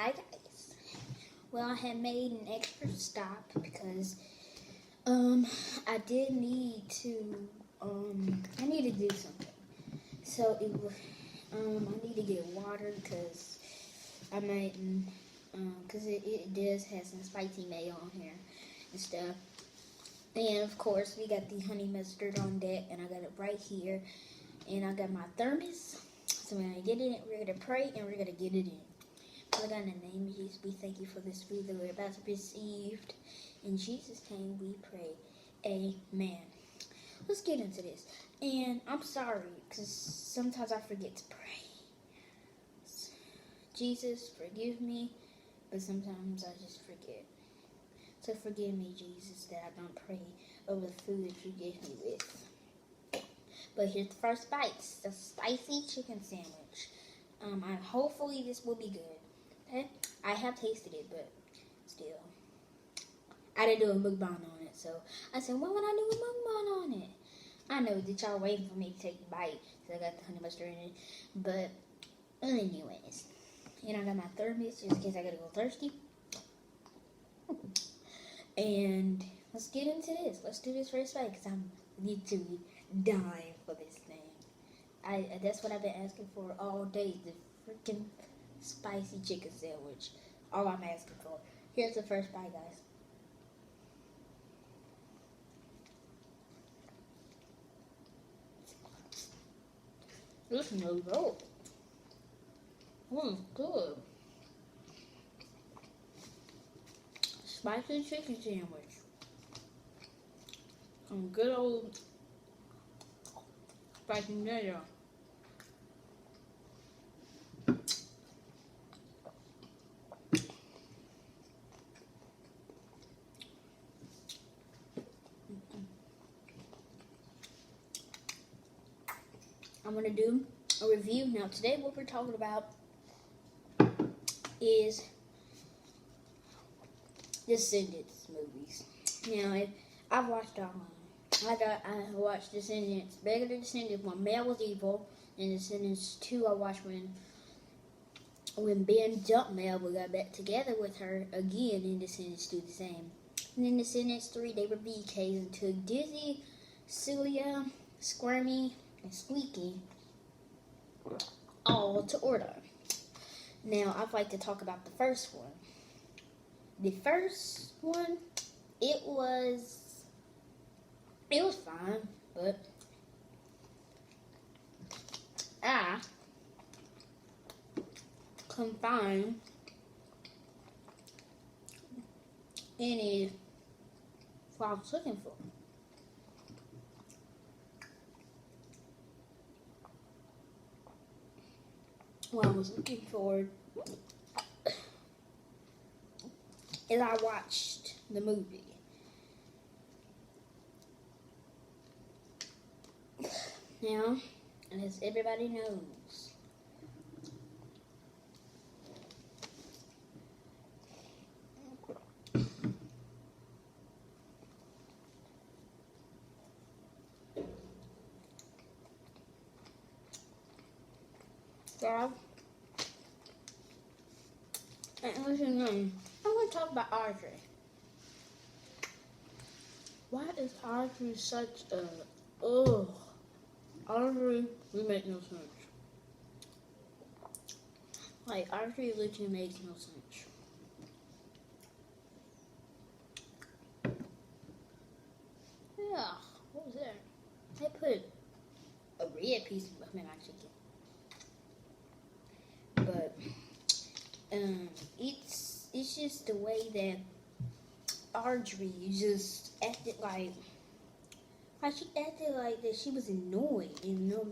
Hi guys. Well, I had made an extra stop because I did need to I need to do something. So it was I need to get water because I might because it does have some spicy mayo on here and stuff. And of course we got the honey mustard on deck, and I got it right here, and I got my thermos. So when I get in it, we're gonna pray and we're gonna get it in. Father God, in the name of Jesus, we thank you for this food that we're about to receive. In Jesus' name we pray. Amen. Let's get into this. And I'm sorry, because sometimes I forget to pray. Jesus, forgive me, but sometimes I just forget. So forgive me, Jesus, that I don't pray over the food that you gave me with. But here's the first bites. The spicy chicken sandwich. Hopefully this will be good. Okay? I have tasted it, but still. I didn't do a mukbang on it, so I said, why would I do a mukbang on it? I know that y'all waiting for me to take a bite, so I got the honey mustard in it. But anyways, and I got my thermos just in case I gotta go thirsty. And let's get into this. Let's do this first bite because I'm literally dying for this thing. That's what I've been asking for all day. The freaking spicy chicken sandwich. All I'm asking for. Here's the first bite, guys. This smells good. Good. Spicy chicken sandwich. Some good old spicy mayo. I'm going to do a review. Now, today what we're talking about is Descendants movies. Now, I've watched all of them. I watched Descendants, regular Descendants, when Mel was evil, and Descendants 2 I watched when Ben jumped Mel, we got back together with her again, and Descendants 2 the same. And then Descendants 3, they were BKs and took Dizzy, Celia, Squirmy, and Squeaky all to order. Now, I'd like to talk about the first one. The first one, it was fine, but I couldn't find any what I was looking for. What I was looking for is I watched the movie. Now, as everybody knows, and listen, I'm going to talk about Audrey. Why is Audrey such a... Audrey, we make no sense. Like, Audrey literally makes no sense. Yeah, what was that? They put a red piece of my chicken. But, it's just the way that Audrey just acted like she acted like that she was annoyed, you know.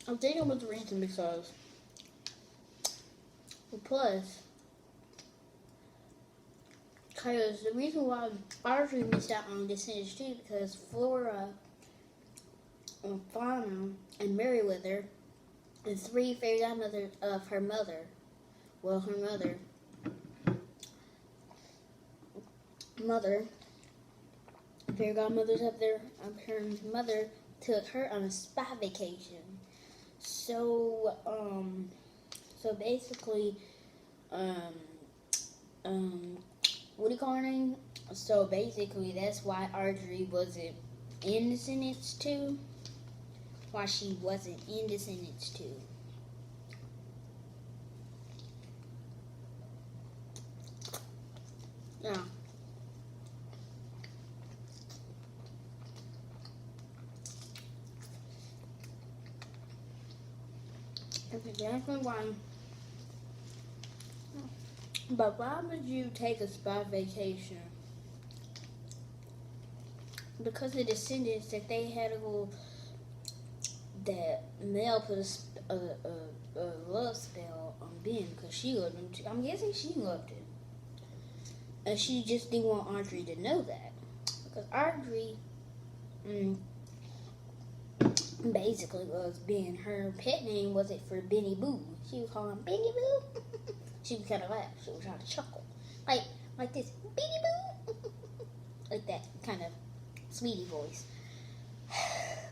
I think it was the reason because, plus, because the reason why Audrey missed out on Descendants 2 because Flora, Fauna, and Merriweather, the 3 favorite godmothers of her mother, well, her mother fairy godmother's up there. Her mother took her on a spa vacation. So, basically, what do you call her name? So basically, that's why Audrey wasn't in Descendants 2. Why she wasn't in Descendants 2. Yeah. That's exactly why. But why would you take a spa vacation? Because the Descendants, that they had a little, that Mel put a love spell on Ben because she loved him too. I'm guessing she loved him. And she just didn't want Audrey to know that. Because Audrey basically loves Ben. Her pet name wasn't for Benny Boo. She would call him Benny Boo. She would kind of laugh. She would try to chuckle. Like this, Benny Boo. Like that kind of sweetie voice.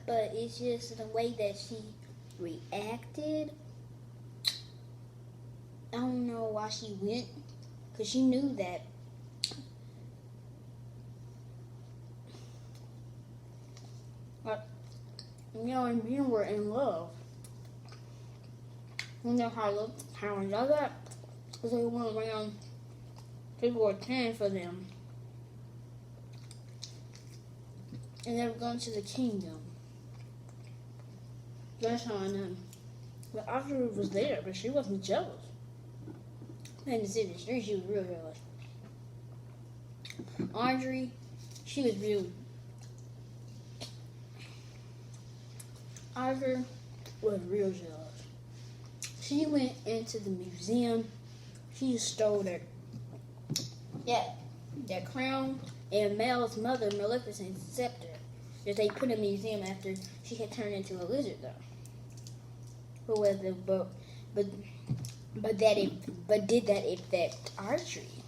But it's just the way that she reacted. I don't know why she went. Because she knew that and you were in love. You know how I know that? Because they went around, people were caring for them. And they were going to the kingdom. That's how I know. But Audrey was there, but she wasn't jealous. In the city street, she was real jealous. Audrey, she was real. Audrey was real jealous. She went into the museum. She stole that crown and Mel's mother, Maleficent's scepter, that they put in a museum after she had turned into a lizard, though. But did that affect Audrey?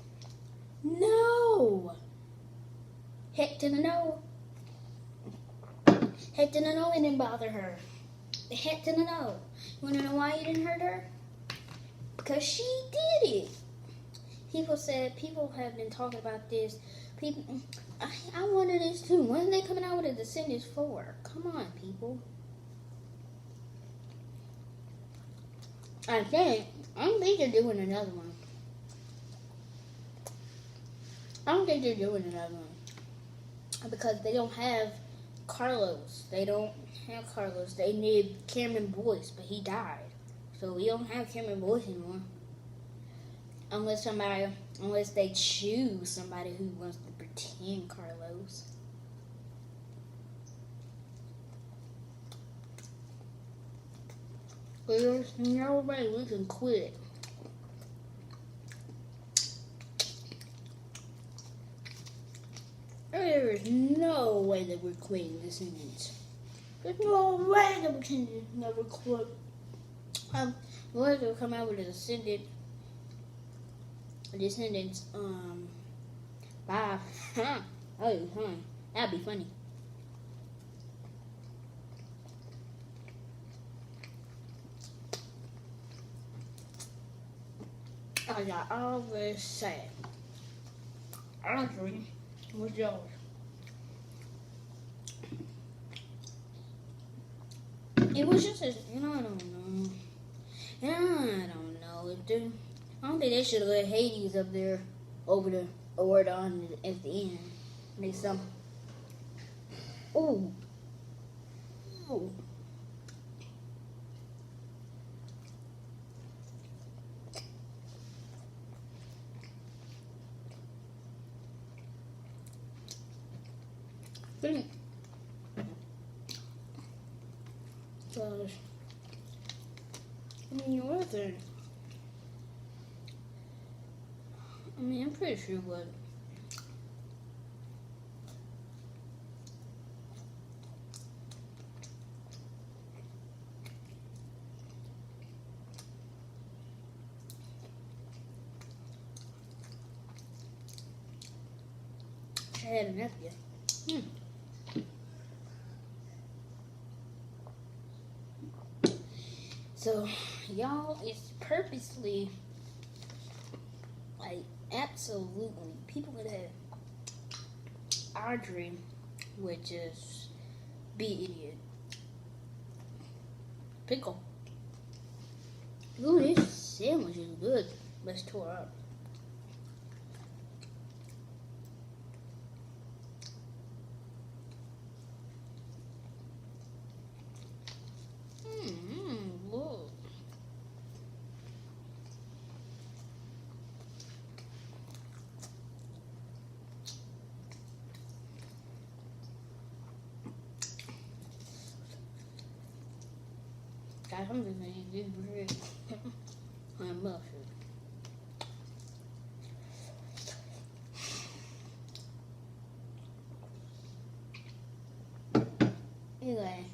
No. Heck to the no. Heck to the no, it didn't bother her. Heck to the no. You want to know why it didn't hurt her? Because she did it. People have been talking about this. I wanted this too. When are they coming out with a Descendants 4? Come on, people. I don't think they're doing another one. I don't think they're doing another one. Because they don't have Carlos. They don't have Carlos. They need Cameron Boyce, but he died. So we don't have Cameron Boyce anymore. Unless they choose somebody who wants to pretend Carlos. There's no way we can quit. There is no way that we're quitting Descendants. There's no way that we can never quit. What if they come out with a Descendants 5? Oh, that'd be funny. As I always say, Audrey was yours. It was just I don't know. I don't think they should have let Hades up there over the award on at the end. Make some. Ooh. Gosh. What is it? I'm pretty sure what. I had enough yet. Mm. So, y'all, it's purposely, like, absolutely, people would have, our dream would just be an idiot. Pickle. Ooh, this sandwich is good. Let's tore up. Look. Guys, I'm just gonna eat this bread. I'm mustard. Anyway,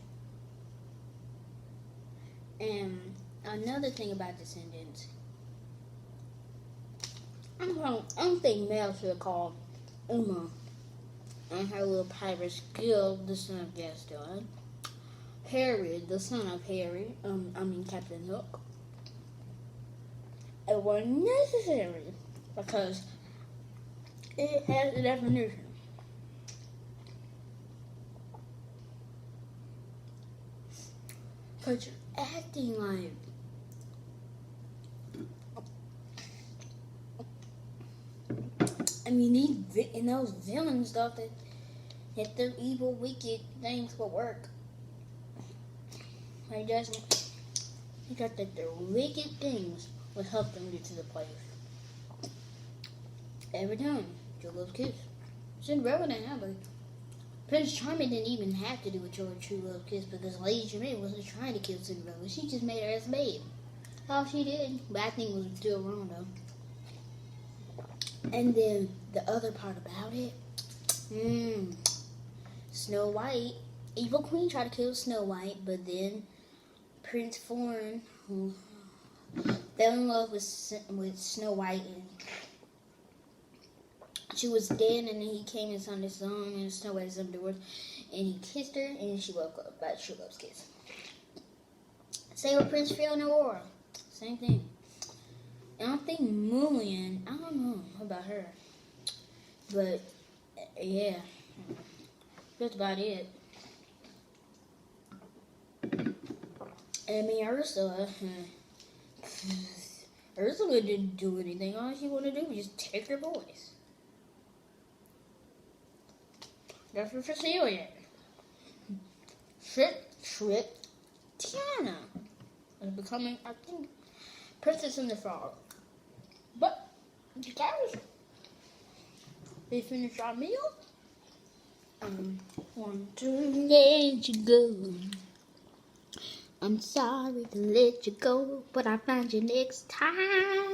and another thing about Descendants, I don't think Mel should call Uma and her little pirate skill the son of Gaston. Harry, the son of Harry, Captain Hook. It wasn't necessary because it has a definition. Because you're acting like those villains thought that their evil, wicked things would work. He thought that their wicked things would help them get to the place. Every time, Joe loves kiss. Cinderella didn't have it. Prince Charming didn't even have to do a true love kiss because Lady Jermaine wasn't trying to kill Cinderella. She just made her as a babe. All she did, but I think it was still wrong though. And then the other part about it, Snow White, Evil Queen tried to kill Snow White, but then Prince Florin, who fell in love with Snow White, and she was dead, and then he came and sung this song, and Snow White is under the doors, and he kissed her, and she woke up by true love's kiss. Same with Prince Phil and Aurora, same thing. And I think Mulan, I don't know about her, but yeah, that's about it. And Ursula didn't do anything. All she wanted to do was just take her voice. That's for Cecilia. Trip, Tiana is becoming, I think, Princess and the Frog. But, you guys, we finished our meal. Want to let you go. I'm sorry to let you go, but I'll find you next time.